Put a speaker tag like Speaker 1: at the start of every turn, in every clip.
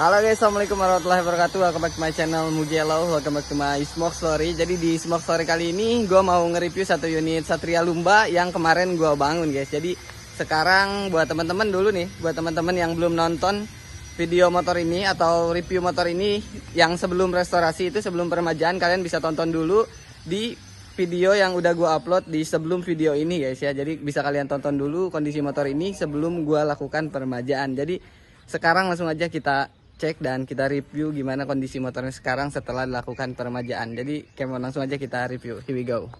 Speaker 1: Halo guys, assalamualaikum warahmatullahi wabarakatuh. Welcome back to my channel Mugello. Welcome back to my smoke story. Jadi di smoke story kali ini gue mau nge-review satu unit Satria Lumba yang kemarin gue bangun guys. Jadi sekarang buat teman-teman dulu nih, buat teman-teman yang belum nonton video motor ini atau review motor ini yang sebelum restorasi itu, sebelum peremajaan, kalian bisa tonton dulu di video yang udah gue upload di sebelum video ini guys ya. Jadi bisa kalian tonton dulu kondisi motor ini sebelum gue lakukan peremajaan. Jadi sekarang langsung aja kita cek dan kita review gimana kondisi motornya sekarang setelah dilakukan peremajaan. Jadi langsung aja kita review. Here we go.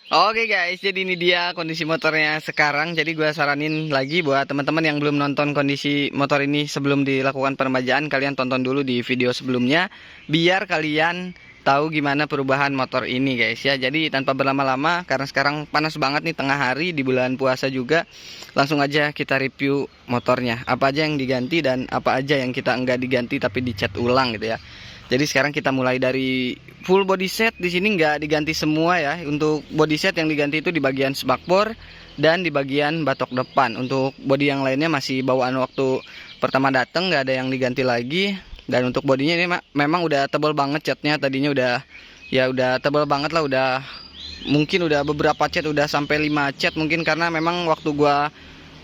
Speaker 1: Oke guys, jadi ini dia kondisi motornya sekarang. Jadi gue saranin lagi buat teman-teman yang belum nonton kondisi motor ini sebelum dilakukan peremajaan, kalian tonton dulu di video sebelumnya biar kalian tahu gimana perubahan motor ini guys ya. Jadi tanpa berlama-lama, karena sekarang panas banget nih, tengah hari di bulan puasa juga, langsung aja kita review motornya. Apa aja yang diganti dan apa aja yang kita enggak diganti tapi dicat ulang gitu ya. Jadi sekarang kita mulai dari full body set. Di sini enggak diganti semua ya. Untuk body set yang diganti itu di bagian spakbor dan di bagian batok depan. Untuk body yang lainnya masih bawaan waktu pertama datang, nggak ada yang diganti lagi. Dan untuk bodinya ini memang udah tebal banget catnya. Tadinya udah tebal banget lah, mungkin udah beberapa cat, udah sampai 5 cat mungkin, karena memang waktu gua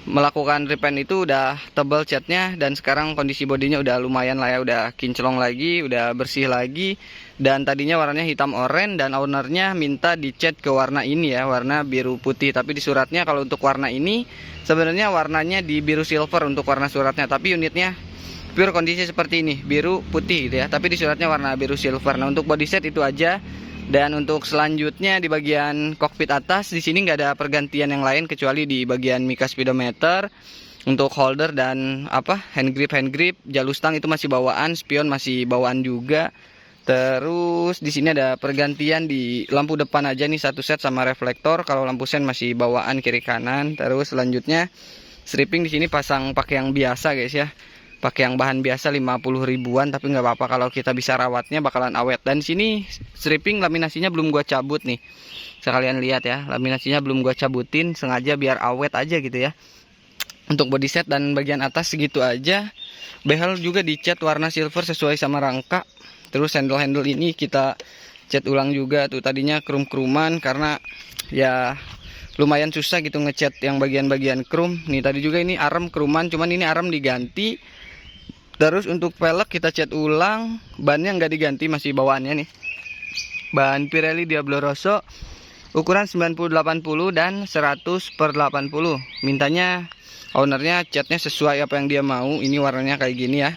Speaker 1: melakukan repaint itu udah tebal catnya. Dan sekarang kondisi bodinya udah lumayan lah ya, udah kinclong lagi, udah bersih lagi. Dan tadinya warnanya hitam oranye dan ownernya minta dicat ke warna ini ya, warna biru putih. Tapi di suratnya kalau untuk warna ini sebenarnya warnanya di biru silver untuk warna suratnya, tapi unitnya pure kondisi seperti ini, biru putih gitu ya, tapi di suratnya warna biru silver. Nah untuk body set itu aja. Dan untuk selanjutnya di bagian kokpit atas, di sini nggak ada pergantian yang lain kecuali di bagian mica speedometer. Untuk holder dan hand grip jalur stang itu masih bawaan, spion masih bawaan juga. Terus di sini ada pergantian di lampu depan aja nih, satu set sama reflektor. Kalau lampu sen masih bawaan kiri kanan. Terus selanjutnya stripping di sini pasang pakai yang biasa guys ya, pakai yang bahan biasa 50 ribuan, tapi nggak apa-apa kalau kita bisa rawatnya bakalan awet. Dan sini stripping laminasinya belum gua cabut nih, sekalian lihat ya, laminasinya belum gua cabutin, sengaja biar awet aja gitu ya. Untuk body set dan bagian atas segitu aja. Behel juga dicat warna silver sesuai sama rangka. Terus handle ini kita cat ulang juga tuh, tadinya krum-kruman karena ya lumayan susah gitu ngecat yang bagian-bagian krum. Nih tadi juga ini arem kruman, cuman ini arem diganti. Terus untuk velg kita cat ulang, bannya nggak diganti, masih bawaannya nih. Ban Pirelli Diablo Rosso ukuran 90/80 dan 100/80. Mintanya ownernya catnya sesuai apa yang dia mau. Ini warnanya kayak gini ya.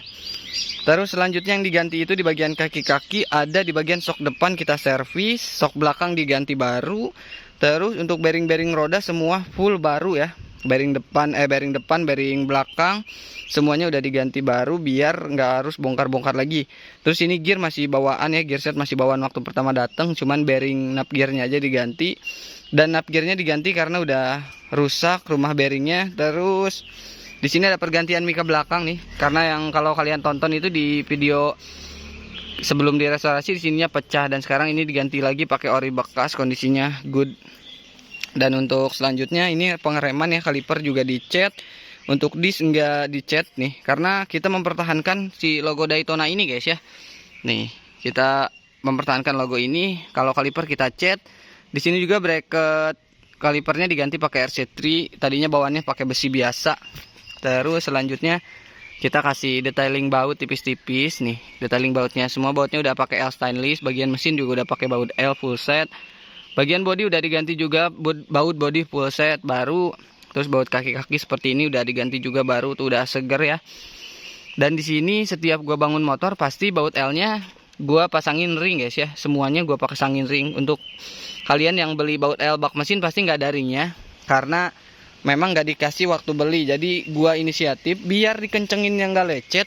Speaker 1: Terus selanjutnya yang diganti itu di bagian kaki-kaki, ada di bagian sok depan kita servis, sok belakang diganti baru. Terus untuk bearing-bearing roda semua full baru ya. Bearing depan, bearing belakang semuanya udah diganti baru biar nggak harus bongkar-bongkar lagi. Terus ini gear masih bawaan ya, gear set masih bawaan waktu pertama datang, cuman bearing nap gearnya aja diganti. Dan nap gearnya diganti karena udah rusak rumah bearingnya. Terus di sini ada pergantian mika belakang nih, karena yang kalau kalian tonton itu di video sebelum direstorasi di sininya pecah, dan sekarang ini diganti lagi pakai ori bekas, kondisinya good. Dan untuk selanjutnya ini pengereman ya, kaliper juga dicat. Untuk disk enggak dicat nih, karena kita mempertahankan si logo Daytona ini guys ya. Nih, kita mempertahankan logo ini. Kalau kaliper kita cat. Di sini juga bracket kalipernya diganti pakai RC3, tadinya bawaannya pakai besi biasa. Terus selanjutnya kita kasih detailing baut tipis-tipis nih. Detailing bautnya semua bautnya udah pakai L stainless, bagian mesin juga udah pakai baut L full set. Bagian bodi udah diganti juga, baut bodi full set baru. Terus baut kaki-kaki seperti ini udah diganti juga baru, tuh udah seger ya. Dan di sini setiap gua bangun motor pasti baut L-nya gua pasangin ring guys ya. Semuanya gua pasangin ring. Untuk kalian yang beli baut L bak mesin pasti nggak ada ringnya, karena memang nggak dikasih waktu beli. Jadi gua inisiatif biar dikencengin yang nggak lecet.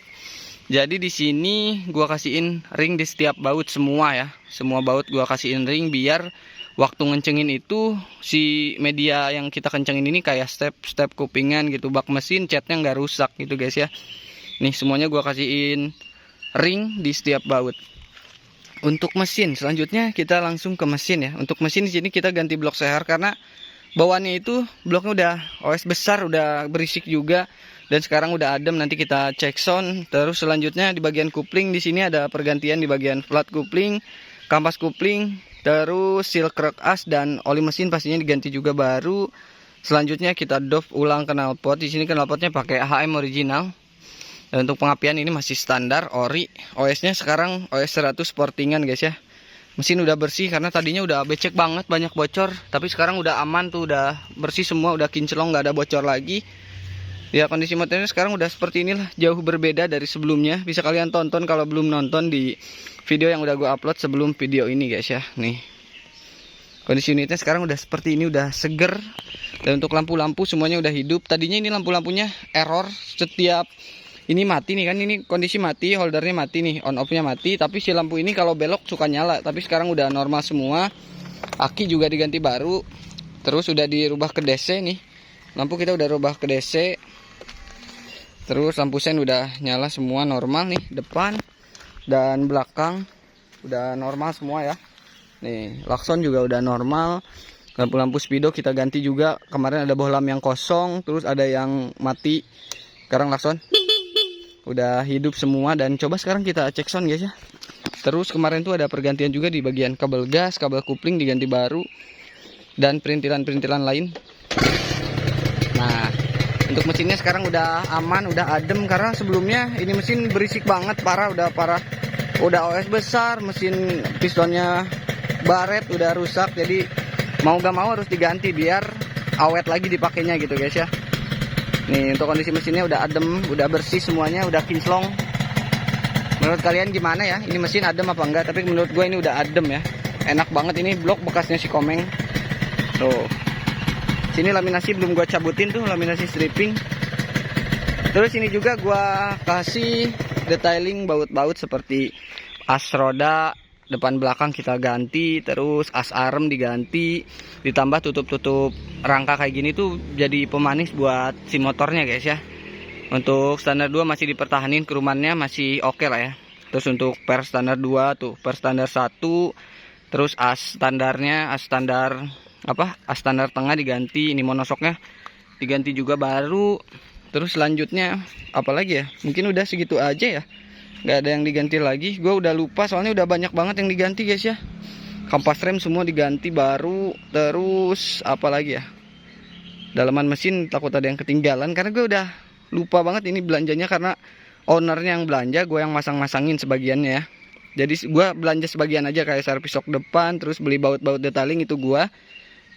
Speaker 1: Jadi di sini gua kasihin ring di setiap baut semua ya. Semua baut gua kasihin ring biar waktu ngencengin itu si media yang kita kencengin ini kayak step kupingan gitu, bak mesin catnya nggak rusak gitu guys ya. Nih semuanya gua kasihin ring di setiap baut. Untuk mesin selanjutnya kita langsung ke mesin ya. Untuk mesin di sini kita ganti blok seher karena bawaannya itu bloknya udah OS besar, udah berisik juga. Dan sekarang udah adem, nanti kita cek sound. Terus selanjutnya di bagian kupling, di sini ada pergantian di bagian flat kupling, kampas kupling, terus seal krek as dan oli mesin pastinya diganti juga baru. Selanjutnya kita doff ulang knalpot. Di sini knalpotnya pakai HM original. Dan untuk pengapian ini masih standar ori. OS-nya sekarang OS 100 sportingan guys ya. Mesin udah bersih karena tadinya udah becek banget, banyak bocor. Tapi sekarang udah aman tuh, udah bersih semua, udah kinclong, nggak ada bocor lagi. Ya kondisi motornya sekarang udah seperti inilah, jauh berbeda dari sebelumnya. Bisa kalian tonton kalau belum nonton di video yang udah gue upload sebelum video ini guys ya. Nih, kondisi unitnya sekarang udah seperti ini, udah seger. Dan untuk lampu-lampu semuanya udah hidup. Tadinya ini lampu-lampunya error setiap ini mati nih kan, ini kondisi mati, holdernya mati nih, on off nya mati. Tapi si lampu ini kalau belok suka nyala, tapi sekarang udah normal semua. Aki juga diganti baru. Terus udah dirubah ke DC nih, lampu kita udah rubah ke DC. Terus lampu sen udah nyala semua normal nih, depan dan belakang udah normal semua ya. Nih klakson juga udah normal. Lampu-lampu speedo kita ganti juga. Kemarin ada bohlam yang kosong, terus ada yang mati. Sekarang klakson udah hidup semua. Dan coba sekarang kita cek sound guys ya. Terus kemarin tuh ada pergantian juga di bagian kabel gas, kabel kupling diganti baru, dan perintilan-perintilan lain. Nah, untuk mesinnya sekarang udah aman, udah adem. Karena sebelumnya ini mesin berisik banget, parah, udah parah. Udah OS besar, mesin pistonnya baret, udah rusak. Jadi mau gak mau harus diganti biar awet lagi dipakainya gitu guys ya. Nih untuk kondisi mesinnya udah adem, udah bersih semuanya, udah kinclong. Menurut kalian gimana ya? Ini mesin adem apa enggak? Tapi menurut gue ini udah adem ya. Enak banget, ini blok bekasnya si Komeng. Tuh. Sini laminasi belum gue cabutin tuh, laminasi stripping. Terus ini juga gue kasih detailing baut-baut seperti as roda depan belakang kita ganti, terus as arem diganti, ditambah tutup-tutup rangka kayak gini tuh jadi pemanis buat si motornya guys ya. Untuk standar 2 masih dipertahanin, kerumannya masih oke lah ya. Terus untuk per standar 2 tuh, per standar 1, terus as standarnya, as standar apa? As standar tengah diganti, ini monosoknya diganti juga baru. Terus selanjutnya apalagi ya? Mungkin udah segitu aja ya. Nggak ada yang diganti lagi. Gue udah lupa soalnya udah banyak banget yang diganti guys ya. Kampas rem semua diganti baru. Terus apa lagi ya? Dalaman mesin takut ada yang ketinggalan karena gue udah lupa banget ini belanjanya, karena ownernya yang belanja, gue yang masang-masangin sebagiannya ya. Jadi gue belanja sebagian aja, kayak servis sok depan, terus beli baut-baut detailing itu gue.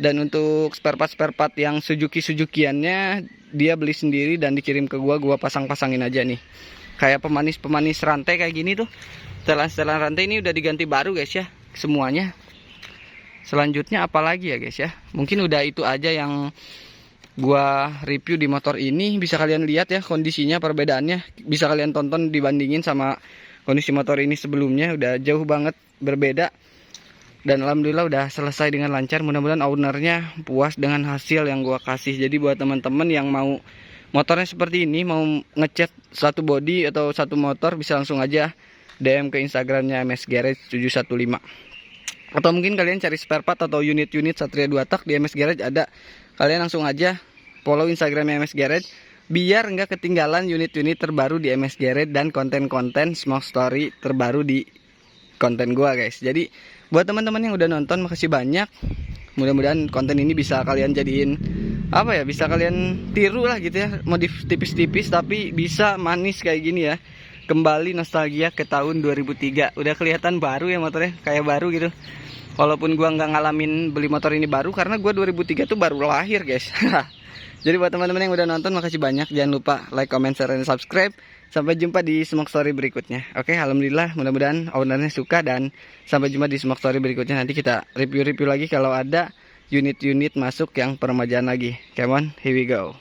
Speaker 1: Dan untuk spare part yang Suzuki-Suzukiannya dia beli sendiri dan dikirim ke gue pasang-pasangin aja nih. Kayak pemanis rantai kayak gini tuh, setelan rantai ini udah diganti baru guys ya semuanya. Selanjutnya apalagi ya guys ya, mungkin udah itu aja yang gua review di motor ini. Bisa kalian lihat ya kondisinya, perbedaannya bisa kalian tonton, dibandingin sama kondisi motor ini sebelumnya, udah jauh banget berbeda. Dan alhamdulillah udah selesai dengan lancar. Mudah-mudahan ownernya puas dengan hasil yang gua kasih. Jadi buat teman-teman yang mau motornya seperti ini, mau ngecat satu body atau satu motor, bisa langsung aja DM ke Instagramnya MS Garage 715. Atau mungkin kalian cari spare part atau unit-unit Satria 2 tak di MS Garage ada. Kalian langsung aja follow Instagramnya MS Garage biar nggak ketinggalan unit-unit terbaru di MS Garage dan konten-konten Smoke Story terbaru di konten gua guys. Jadi buat teman-teman yang udah nonton, makasih banyak. Mudah-mudahan konten ini bisa kalian jadiin apa ya, bisa kalian tiru lah gitu ya, modif tipis-tipis tapi bisa manis kayak gini ya. Kembali nostalgia ke tahun 2003. Udah kelihatan baru ya motornya, kayak baru gitu. Walaupun gua nggak ngalamin beli motor ini baru, karena gua 2003 tuh baru lahir guys. Jadi buat teman-teman yang udah nonton, makasih banyak. Jangan lupa like, comment, share, dan subscribe. Sampai jumpa di Smoke Story berikutnya. Oke, alhamdulillah mudah-mudahan ownernya suka, dan sampai jumpa di Smoke Story berikutnya. Nanti kita review-review lagi kalau ada unit-unit masuk yang peremajaan lagi. Come on, here we go.